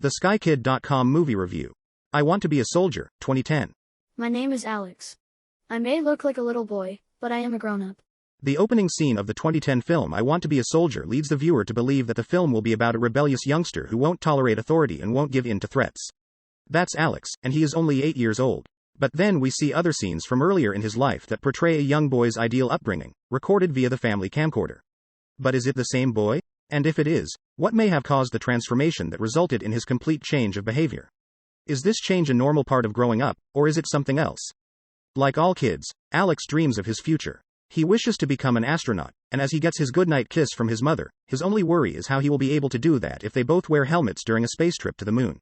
TheSkyKid.com movie review. I Want to Be a Soldier, 2010. My name is Alex. I may look like a little boy, but I am a grown-up. The opening scene of the 2010 film I Want to Be a Soldier leads the viewer to believe that the film will be about a rebellious youngster who won't tolerate authority and won't give in to threats. That's Alex, and he is only 8 years old. But then we see other scenes from earlier in his life that portray a young boy's ideal upbringing, recorded via the family camcorder. But is it the same boy? And if it is, what may have caused the transformation that resulted in his complete change of behavior? Is this change a normal part of growing up, or is it something else? Like all kids, Alex dreams of his future. He wishes to become an astronaut, and as he gets his goodnight kiss from his mother, his only worry is how he will be able to do that if they both wear helmets during a space trip to the moon.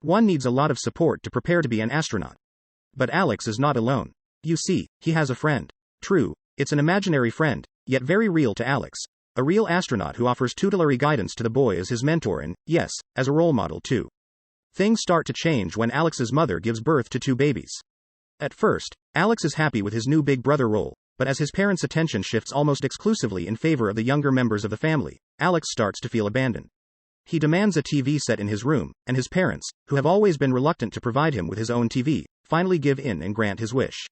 One needs a lot of support to prepare to be an astronaut. But Alex is not alone. You see, he has a friend. True, it's an imaginary friend, yet very real to Alex. A real astronaut who offers tutelary guidance to the boy as his mentor and, yes, as a role model too. Things start to change when Alex's mother gives birth to 2 babies. At first, Alex is happy with his new big brother role, but as his parents' attention shifts almost exclusively in favor of the younger members of the family, Alex starts to feel abandoned. He demands a TV set in his room, and his parents, who have always been reluctant to provide him with his own TV, finally give in and grant his wish.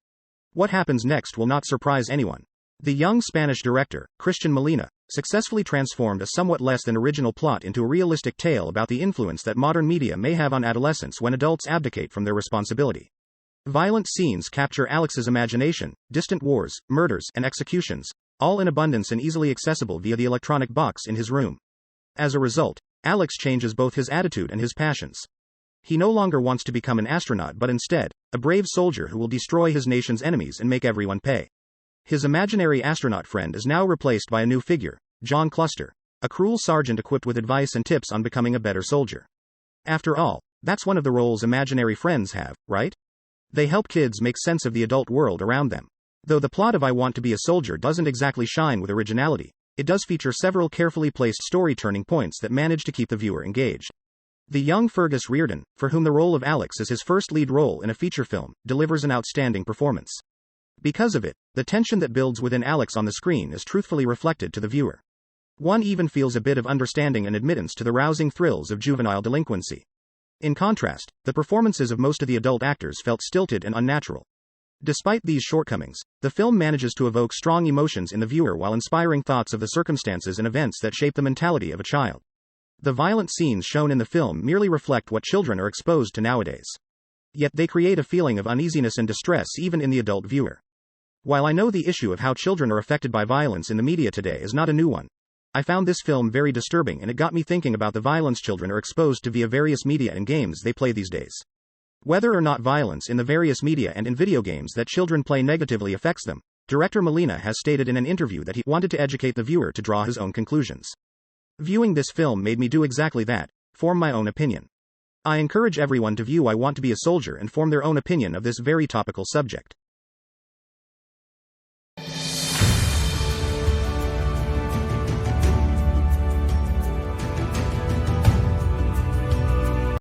What happens next will not surprise anyone. The young Spanish director, Christian Molina, successfully transformed a somewhat less than original plot into a realistic tale about the influence that modern media may have on adolescents when adults abdicate from their responsibility. Violent scenes capture Alex's imagination, distant wars, murders, and executions, all in abundance and easily accessible via the electronic box in his room. As a result, Alex changes both his attitude and his passions. He no longer wants to become an astronaut but instead, a brave soldier who will destroy his nation's enemies and make everyone pay. His imaginary astronaut friend is now replaced by a new figure, John Cluster, a cruel sergeant equipped with advice and tips on becoming a better soldier. After all, that's one of the roles imaginary friends have, right? They help kids make sense of the adult world around them. Though the plot of I Want to Be a Soldier doesn't exactly shine with originality, it does feature several carefully placed story turning points that manage to keep the viewer engaged. The young Fergus Reardon, for whom the role of Alex is his first lead role in a feature film, delivers an outstanding performance. Because of it, the tension that builds within Alex on the screen is truthfully reflected to the viewer. One even feels a bit of understanding and admittance to the rousing thrills of juvenile delinquency. In contrast, the performances of most of the adult actors felt stilted and unnatural. Despite these shortcomings, the film manages to evoke strong emotions in the viewer while inspiring thoughts of the circumstances and events that shape the mentality of a child. The violent scenes shown in the film merely reflect what children are exposed to nowadays. Yet they create a feeling of uneasiness and distress even in the adult viewer. While I know the issue of how children are affected by violence in the media today is not a new one, I found this film very disturbing and it got me thinking about the violence children are exposed to via various media and games they play these days. Whether or not violence in the various media and in video games that children play negatively affects them, director Molina has stated in an interview that he wanted to educate the viewer to draw his own conclusions. Viewing this film made me do exactly that, form my own opinion. I encourage everyone to view I Want to Be a Soldier and form their own opinion of this very topical subject.